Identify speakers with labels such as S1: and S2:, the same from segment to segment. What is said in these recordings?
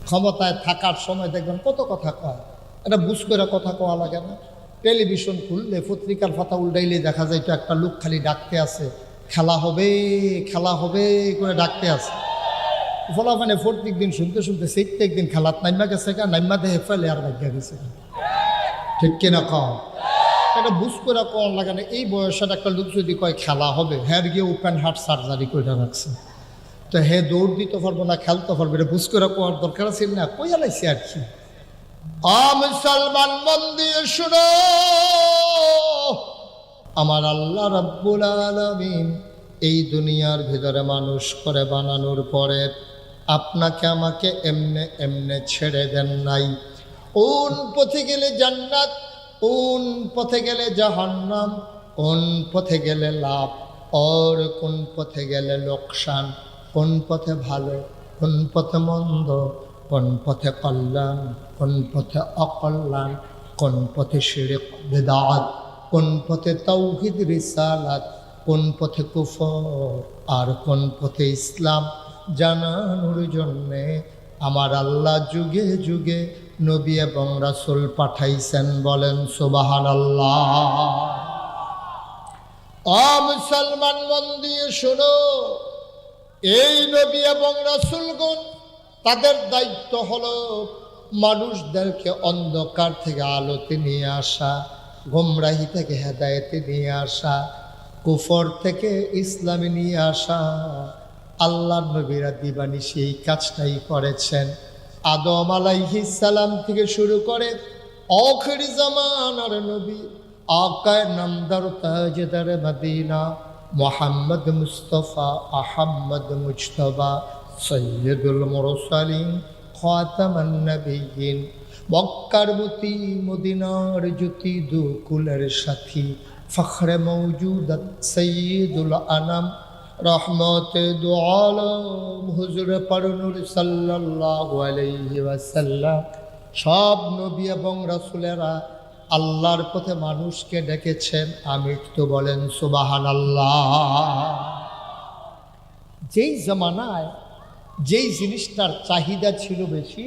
S1: ক্ষমতায় থাকার সময় দেখবেন কত কথা কয়, এটা বুঝ করে কথা কওয়া লাগে না। টেলিভিশন খুললে পত্রিকার পাতা উল্টাইলে দেখা যায় তো একটা লোক খালি ডাকতে আছে, খেলা হবে খেলা হবে করে ডাকতে আছে। ফলা মানে প্রত্যেক দিন শুনতে শুনতে প্রত্যেক দিন খেলাত নাইমা গেছে গা, নাইমা দেহে ফেলে আর ভাগ্যা গেছে, ঠিক কিনা কম? এটা বুঝ করে কম লাগে না। এই বয়সের একটা লোক যদি কয় খেলা হবে, হ্যাঁ গিয়ে ওপেন হার্ট সার্জারি করে রাখছে, তো হে দৌড় দিতে পারবো না, খেলতে পারবো, এটা বুঝ করে কোয়ার দরকার আছে না, কইয়া লাইছে আর কি। মুসলমান মন দিয়ে শুনো, আমার আল্লাহ রাব্বুল আলামিন এই দুনিয়ার ভিতরে মানুষ করে বানানোর পরে আপনাকে আমাকে এমনে এমনে ছেড়ে দেন নাই। কোন পথে গেলে জান্নাত, কোন পথে গেলে জাহান্নাম, কোন পথে গেলে লাভ আর কোন পথে গেলে লোকসান, কোন পথে ভালো কোন পথে মন্দ, কোন পথে কল্যাণ কোন পথে অকল্যাণ, কোন পথে শিরক বিদআত, কোন পথে তাওহীদ রিসালাত, কোন পথে কুফর আর কোন পথে ইসলাম জানানোর জন্যে আমার আল্লাহ যুগে যুগে নবী এবং রাসূল পাঠাইছেন। বলেন সুবহানাল্লাহ। মুসলমান মন দিয়ে শোনো, এই নবী এবং রাসূলগণ তাদের দায়িত্ব হলো মানুষদেরকে অন্ধকার থেকে আলোতে নিয়ে আসা, গোমরাহি থেকে হেদায়েতে নিয়ে আসা, কুফর থেকে ইসলামে নিয়ে আসা। আল্লাহর নবীরা দিবানিশি এই কাজটাই করেছেন। আদম আলাইহিস সালাম থেকে শুরু করে আখিরি জামানার নবী আকায়ে নামদার তাজদার মদিনা মুহাম্মদ মুস্তাফা আহমদ মুজতবা সৈয়দুল মুরসালিন খাতামান নবিয়্যিন, মক্কার মতি মদিনার জ্যোতি দুকুলের সাথী ফখরে মওজুদাত সৈয়দুল আনাম রহমতে দু আলম হুজুর পারনুর সাল্লাল্লাহু আলাইহি ওয়াসাল্লাম। সব নবী এবং রাসূলেরা আল্লাহর পথে মানুষকে ডেকেছেন। আমি তো বলেন সুবহানাল্লাহ। যেই জমানায় যেই জিনিসটার চাহিদা ছিল বেশি,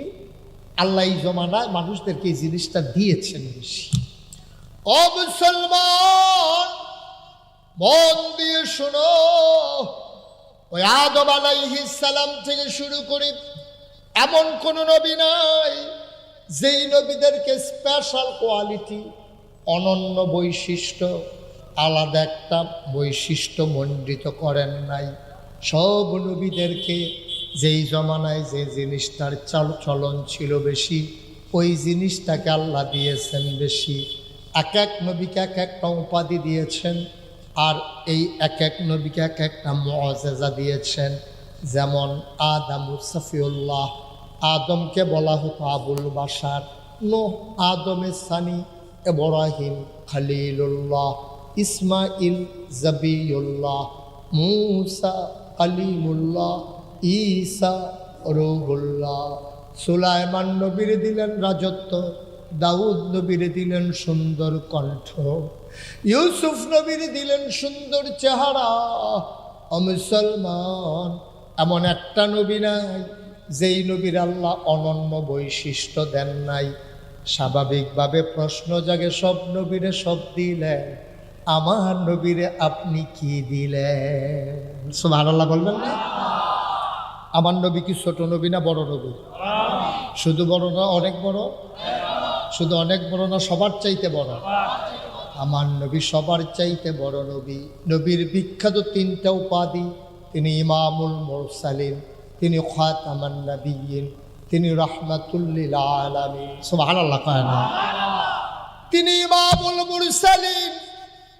S1: আল্লাহ এই জমানায় মানুষদেরকে এই জিনিসটা দিয়েছেন বেশি। ও মুসলমান মন দিয়ে শোনো, ওই আদম আলাইহিস সালাম থেকে শুরু করে এমন কোন নবী নাই যেই নবীদেরকে স্পেশাল কোয়ালিটি, অনন্য বৈশিষ্ট্য, আলাদা একটা বৈশিষ্ট্য মণ্ডিত করেন নাই। সব নবীদেরকে যেই জমানায় যে জিনিসটার চলন ছিল বেশি, ওই জিনিসটাকে আল্লাহ দিয়েছেন বেশি। এক এক নবীকে এক একটা উপাধি দিয়েছেন, আর এই এক এক নবীকে এক একটা মুআজিজা দিয়েছেন। যেমন আদমুস সফিউল্লাহ, আদমকে বলা হতো আবুল বাশার, নূহ আদমে সানি, ইব্রাহিম খলিলুল্লাহ, ইসমাইল জবিউল্লাহ, মূসা কালিমুল্লাহ, ঈসা রূহুল্লাহ। সুলাইমান নবীর দিলেন রাজত্ব, দাউদ নবীর দিলেন সুন্দর কণ্ঠ, ইউসুফ নবীর দিলেন সুন্দর চেহারা। ও মুসলমান, এমন একটা নবী নাই যেই নবীর আল্লাহ অনন্য বৈশিষ্ট্য দেন নাই। স্বাভাবিকভাবে প্রশ্ন জাগে, সব নবীরে সব দিলেন, আমার নবীরে আপনি কি দিলেন? সুবহানাল্লাহ বলবেন না? আমার নবী কি ছোট নবী না বড় নবী? শুধু বড় না অনেক বড়? শুধু অনেক বড় না সবার চাইতে বড়? আমার নবী সবার চাইতে বড় নবী। নবীর বিখ্যাত তিনটা উপাধি, তিনি ইমামুল মুরসালিন, তিনি খাতামান নবিয়্যিন, তিনি রাহমাতুল লিল আলামিন। সুবহানাল্লাহ কয় না? তিনি ইমামুল মুরসালিন,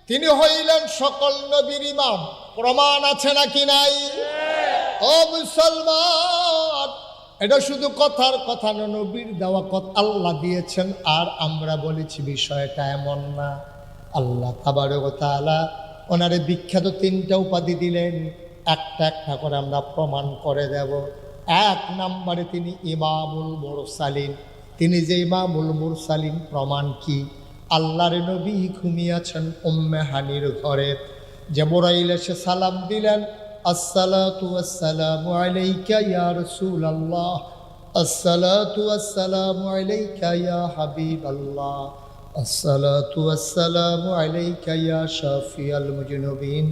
S1: তিনি হইলেন সকল নবীর ইমাম। প্রমাণ আছে নাকি নাই? ও মুসলমান, এটা শুধু কথার কথা না, নবীর দেওয়া কথা আল্লাহ দিয়েছেন। আর আমরা বলেছি বিষয়টা এমন না। আল্লাহ তাবারক ওয়া তাআলা ওনারে বিখ্যাত তিনটা উপাধি দিলেন, একটা একটা করে আমরা প্রমাণ করে দেব। এক নম্বরে তিনি ইমামুল মুরসালিন। তিনি যে ইমামুল মুরসালিন, প্রমাণ কি? আল্লাহর নবী ঘুমিয়েছেন উম্মে হানির ঘরে, জিবরাইল এসে সালাম দিলেন, আসসালাতু ওয়াসসালামু আলাইকা ইয়া রাসূলুল্লাহ। আসসালাতু ওয়াসসালামু আলাইকা ইয়া হাবিবাল্লাহ, আসসালাতু ওয়াসসালামু আলাইকা ইয়া শাফিয়াল মুজনিবিন,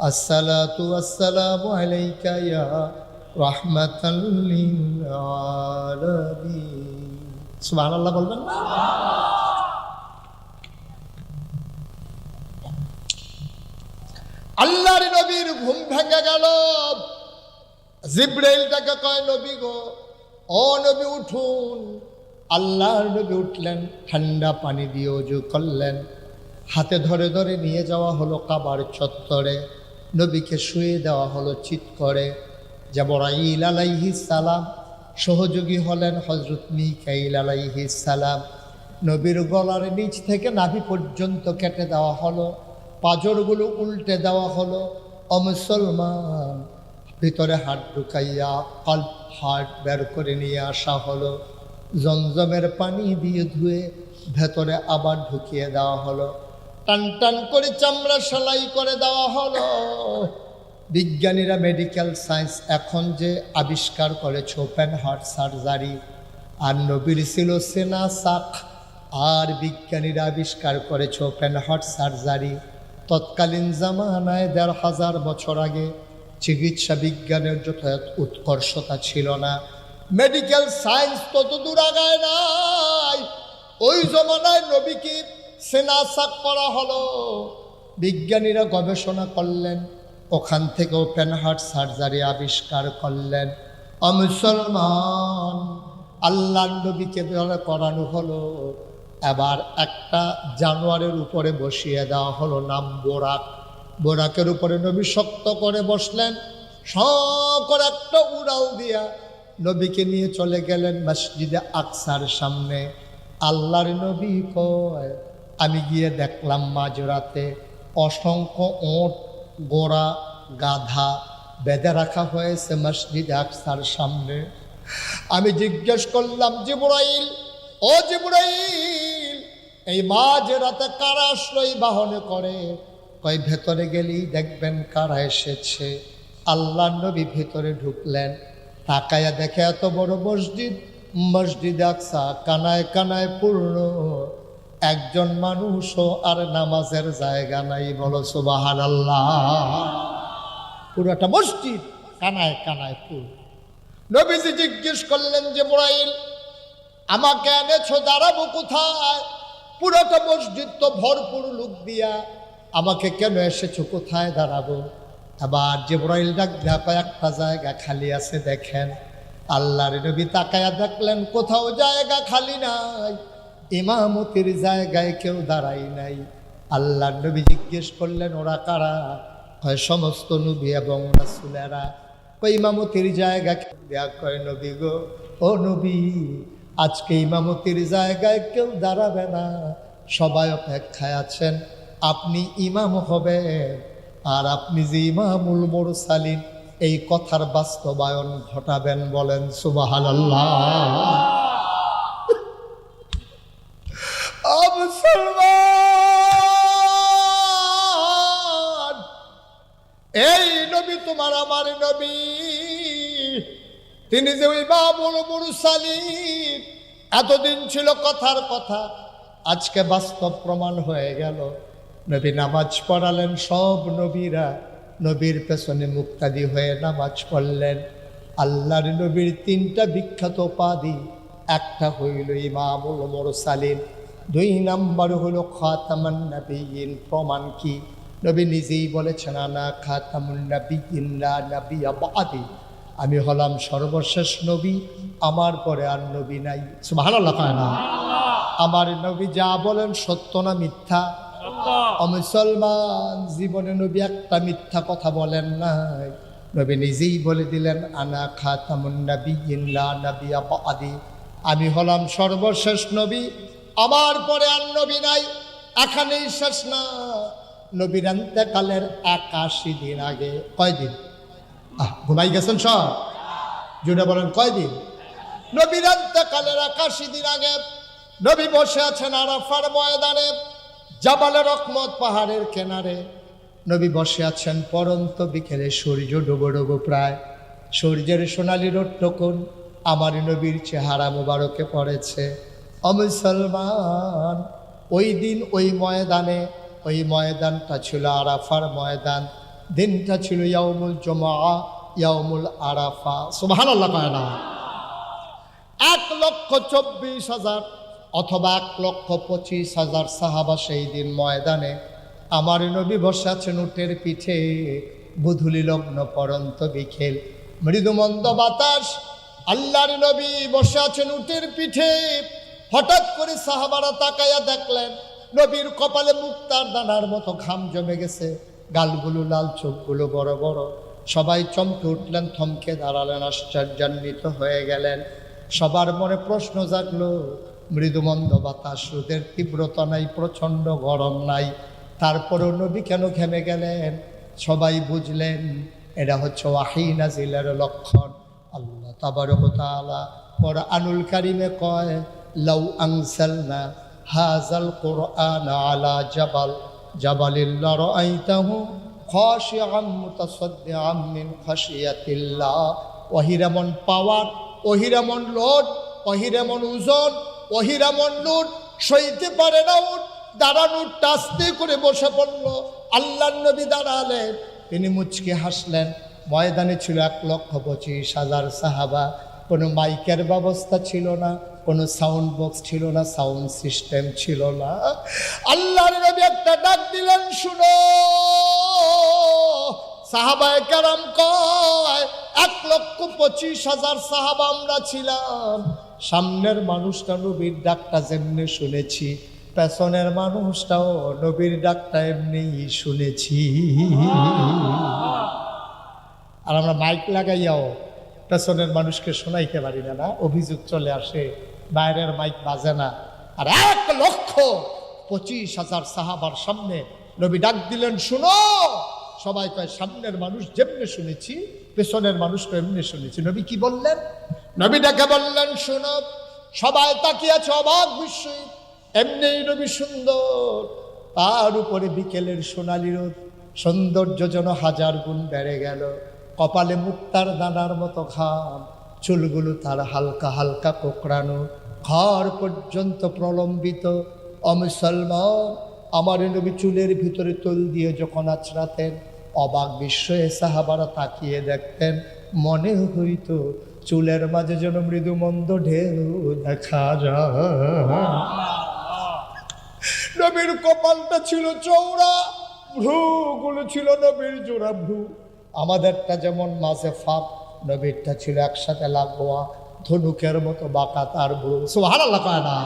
S1: আসসালাতু ওয়াসসালামু আলাইকা ইয়া রাহমাতাল লিল আলামিন। সুবহানাল্লাহ বলবেন না? আল্লাহর নবীর ঘুম ভেঙে গেল। জিবরাইল তাকে কয়, নবী গো, ও নবী উঠুন। আল্লাহর নবী উঠলেন, ঠান্ডা পানি দিয়ে ওযু করলেন, হাতে ধরে ধরে নিয়ে যাওয়া হলো কাবার চত্বরে। নবীকে শুয়ে দেওয়া হলো চিৎ করে। জিবরাইল আলাইহিস সালাম সহযোগী হলেন হযরত মিকাইল আলাইহিস সালাম। নবীর গলার নিচ থেকে নাভি পর্যন্ত কেটে দেওয়া হলো, পাঁজরগুলো উল্টে দেওয়া হলো। ও মুসলমান, ভিতরে হাত ঢুকাইয়া কল্প হার্ট বের করে নিয়ে আসা হলো। জমজমের পানি দিয়ে ধুয়ে ভেতরে আবার ঢুকিয়ে দেওয়া হলো। টান টান করে চামড়া সেলাই করে দেওয়া হলো। বিজ্ঞানীরা মেডিকেল সায়েন্স এখন যে আবিষ্কার করেছে ওপেন হার্ট সার্জারি, আর নবীর ছিল সেনা সাক, আর বিজ্ঞানীরা আবিষ্কার করেছে ওপেন হার্ট সার্জারি। তৎকালীন জামানায় ১৫০০ বছর আগে চিকিৎসা বিজ্ঞানের যথাযথ উৎকর্ষতা ছিল না, মেডিকেল সায়েন্স তত দূর আগায় নাই। ওই জমানায় নবীকে সেনাসাক করা হলো। বিজ্ঞানীরা গবেষণা করলেন, ওখান থেকে ওপেন হার্ট সার্জারি আবিষ্কার করলেন। মুসলমান, আল্লাহর নবীকে করানো হলো। এবার একটা জানোয়ারের উপরে বসিয়ে দেওয়া হলো, নাম বোরাক। বোরাকের উপরে নবী শক্ত করে বসলেন, সকর একটা উড়াল দিয়া নবীকে নিয়ে চলে গেলেন মসজিদে আকসার সামনে। আল্লাহর নবী কয়, আমি গিয়ে দেখলাম মাঝরাতে অসংখ্য ওট, গোড়া, গাধা বেঁধে রাখা হয়েছে মসজিদে আকসার সামনে। আমি জিজ্ঞেস করলাম, জিবরাইল, ও জিবরাইল, এই মাঝরাতে কারা আশ্রয় বাহনে করে? কয়, ভেতরে গেলেই দেখবেন কারা এসেছে। আল্লাহ নবী ভেতরে ঢুকলেন, তাকায়া দেখে এত বড় মসজিদ, মসজিদ আকসা কানায় কানায় পূর্ণ, একজন মানুষও আর নামাজের জায়গা নাই। বলো সুবহানাল্লাহ। পুরোটা মসজিদ কানায় কানায় পূর্ণ। নবীজি জিজ্ঞেস করলেন, জিবরাইল, আমাকে এনেছো, দাঁড়াবো কোথায়? পুরোটা মসজিদ তো ভরপুর লোক দিয়া, আমাকে কেন এসেছো, কোথায় দাঁড়াবো? আবার জিবরাইল ডাক দেখা, একটা জায়গা খালি আছে দেখেন। আল্লাহর নবী তাকায়া দেখলেন কোথাও জায়গা খালি নাই, ইমামতির জায়গায় কেউ দাঁড়াই নাই। আল্লাহর নবী জিজ্ঞেস করলেন, ওরা কারা? হয় সমস্ত নবী এবং রাসূলেরা। কই ইমামতির জায়গা দেয়া? কয়, নবী গো, ও নবী, আজকে ইমামতির জায়গায় কেউ দাঁড়াবে না, সবাই অপেক্ষায় আছেন, আপনি ইমাম হবেন, আর আপনি যে ইমামুল মুরসালিন, এই কথার বাস্তবায়ন ঘটাবেন। বলেন সুবহানাল্লাহ। মুসলমান, এই নবী তোমার আমার নবী, তিনি যে ইমামুল মুরসালিন, এতদিন ছিল কথার কথা, আজকে বাস্তব প্রমাণ হয়ে গেল। নবী নামাজ পড়ালেন, সব নবীরা নবীর পেছনে মুক্তাদি হয়ে নামাজ পড়লেন। আল্লাহর নবীর 3টা বিখ্যাত উপাধি, একটা হইল ইমামুল মুরসালিন, 2 নাম্বার হলো খাতামুন নবিয়্যিন। প্রমাণ কি? নবী নিজেই বলেছেন, আনা খাতামুন নবিয়্যিন লা নবিয়্যা বাদি, আমি হলাম সর্বশেষ নবী, আমার পরে আর নবী নাই। সুবহানাল্লাহ। আমার নবী যা বলেন সত্য না মিথ্যা? মুসলমান, জীবনে নবী একটা মিথ্যা কথা বলেন নাই। নবী নিজেই বলে দিলেন, আনা খাতামুন নবিয়্যিন লা নবিয়্যা বাদি, আমি হলাম সর্বশেষ নবী, আমার পরে আর নবী নাই। এখানেই শেষ না, নবীর ইন্তেকালের 81 দিন আগে। কয়দিন? ঘুমাই গেছেন সব? জুড়ে বলেন কয়দিন? নবীর ইন্তেকালের 81 দিন আগে নবী বসে আছেন আরাফার ময়দানে, জাবালে রহমত পাহাড়ের কিনারে। নবী বসে আছেন, পরন্ত বিকেলে সূর্য ডুবো ডুবো প্রায়, সূর্যের সোনালি রোদ টুকুন আমার নবীর চেহারা মুবারকে পড়েছে। ও মুসলমান, ওই দিন ওই ময়দানে, ওই ময়দানটা ছিল আরাফার ময়দান, দিনটা ছিল ইয়াউমুল জুমআ, ইয়াউমুল আরাফা। সুবহানাল্লাহ কয় না? 1,24,000 অথবা 1,25,000 সাহাবা সেই দিন ময়দানে। আমার নবী বসে আছেন উটের পিঠে, বুধুলি লগ্ন পরন্ত বিকেল, মৃদুমন্দ বাতাস। আল্লাহর নবী বসে আছেন উটের পিঠে। হঠাৎ করে সাহাবারা তাকায়া দেখলেন নবীর কপালে মুক্তার দানার মতো ঘাম জমে গেছে, গালগুলো লাল, চোখগুলো বড় বড়। সবাই চমকে উঠলেন, থমকে দাঁড়ালেন, আশ্চর্যান্বিত হয়ে গেলেন। সবার মনে প্রশ্ন জাগলো, মৃদুমন্দ বাতাস, রোদের তীব্রতা নাই, প্রচণ্ড গরম নাই, তারপরেও নবী কেন ঘেমে গেলেন? সবাই বুঝলেন এটা হচ্ছে ওয়াহী নাজিলের লক্ষণ। আল্লাহ তাবারক ওয়া তাআলা কুরআনুল কারীমে কয়, লাউ আনসালনা হাযাল কুরআন আলা জাবালিল লারাআইতাহু খাশিআম মুতাসাদ্দিআম মিন খাশিয়াতিল্লাহ। ওহিরামন পাওয়ার, ওহিরামন লোড, ওহিরামন ওজন, ওহিরামন লোড সইতে পারে না উট। দাঁড়ানোর টাস্তে করে বসে পড়ল। আল্লাহর নবী দাঁড়ালেন, তিনি মুচকে হাসলেন। ময়দানে ছিল 1,25,000 সাহাবা। কোনো মাইকের ব্যবস্থা ছিল না, কোনো সাউন্ড বক্স ছিল না, সাউন্ড সিস্টেম ছিল না। আল্লাহর নবী একটা ডাক দিলেন, শুনো। সাহাবায়ে কেরাম কয় 1,25,000 সাহাবা আমরা ছিলাম। সামনের মানুষটা নবীর ডাকটা যেমনি শুনেছি, পেছনের মানুষটাও নবীর ডাকটা এমনি শুনেছি। আর আমরা মাইক লাগাইয়াও পেছনের মানুষকে শোনাইতে পারি না, না? অভিযোগ চলে আসে, বাইরের মাইক বাজে না। আর 1,25,000 সাহাবার সামনে নবী ডাক দিলেন, শুনো। সবাই কয় সামনের মানুষ যেমনি শুনেছি, পেছনের মানুষকে এমনি শুনেছি। নবী কি বললেন? নবী ডাকে বললেন, শুনো। সবাই তাকিয়ে আছে অবাক বিস্ময়ে। এমনি নবী সুন্দর, তার উপরে বিকেলের সোনালি রোদ, সৌন্দর্য যেন 1000 গুণ বেড়ে গেল। কপালে মুক্তার দানার মতো ঘাম, চুলগুলো তার হালকা হালকা কোঁকড়ানো, ঘর পর্যন্ত প্রলম্বিত। ও মুসলমান, আমার নবী চুলের ভিতরে তৈল দিয়ে যখন আছড়াতেন, অবাক বিস্ময়ে সাহাবারা তাকিয়ে দেখতেন। মনে হইতো চুলের মাঝে যেন মৃদুমন্দ ঢেউ দেখা যায়। নবীর কপালটা ছিল চওড়া, ভ্রুগুলো ছিল নবীর জোড়া ভ্রু। আমাদেরটা যেমন মাঝে ফাঁক, নবীরটা ছিল একসাথে লাগোয়া, ধনুকের মতো বাঁকা তার ভ্রু। সুবহানাল্লাহ কয় না?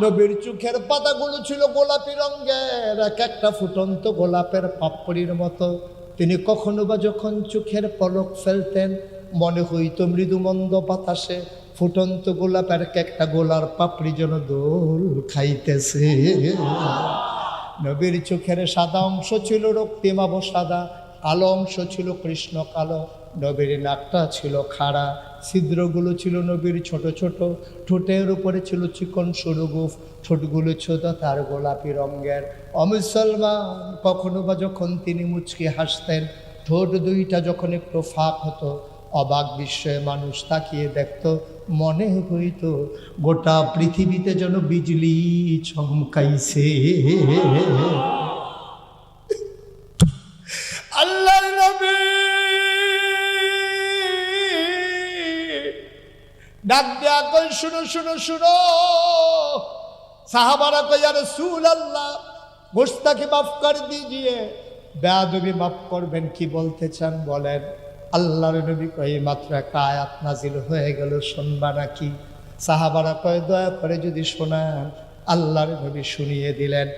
S1: নবীর চোখের পাতাগুলো ছিল গোলাপি রঙের, এক একটা ফুটন্ত গোলাপের পাপড়ির মতো। তিনি কখনো বা যখন চোখের পলক ফেলতেন, মনে হইতো মৃদুমন্দ বাতাসে ফুটন্ত গোলাপের একটা গোলার পাপড়ি যেন দোল খাইতেছে। নবীর চোখের সাদা অংশ ছিল রক্তিমাভ সাদা, কালো অংশ ছিল কৃষ্ণ কালো। নবীর নাকটা ছিল খাড়া, ছিদ্রগুলো ছিল নবীর ছোট ছোট। ঠোঁটের উপরে ছিল চিকন সরু গোঁফ, ঠোঁটগুলো ছোট তার গোলাপি রঙের। অমুসলমান, কখনো বা যখন তিনি মুচকি হাসতেন, ঠোঁট দুইটা যখন একটু ফাঁক হতো, অবাক বিস্ময়ে মানুষ তাকিয়ে দেখত। মনে হইতো গোটা পৃথিবীতে যেন বিজলি চমকাইছে। আল্লাহর নবী ডাক দেয়া কই, শুনো শুনো শুনো। সাহাবারা কই, ইয়া রাসূলুল্লাহ গুস্তাখি মাফ কর দিজিয়ে। বেয়াদবি মাফ করবেন, কি বলতে চান বলেন। আল্লাহর নবী কই, মাত্র একটা আয়াত নাজিল হয়ে গেল, শুনবা নাকি? সাহাবারা কয়, দয়া করে যদি শোনান। আল্লাহর নবী শুনিয়ে দিলেন।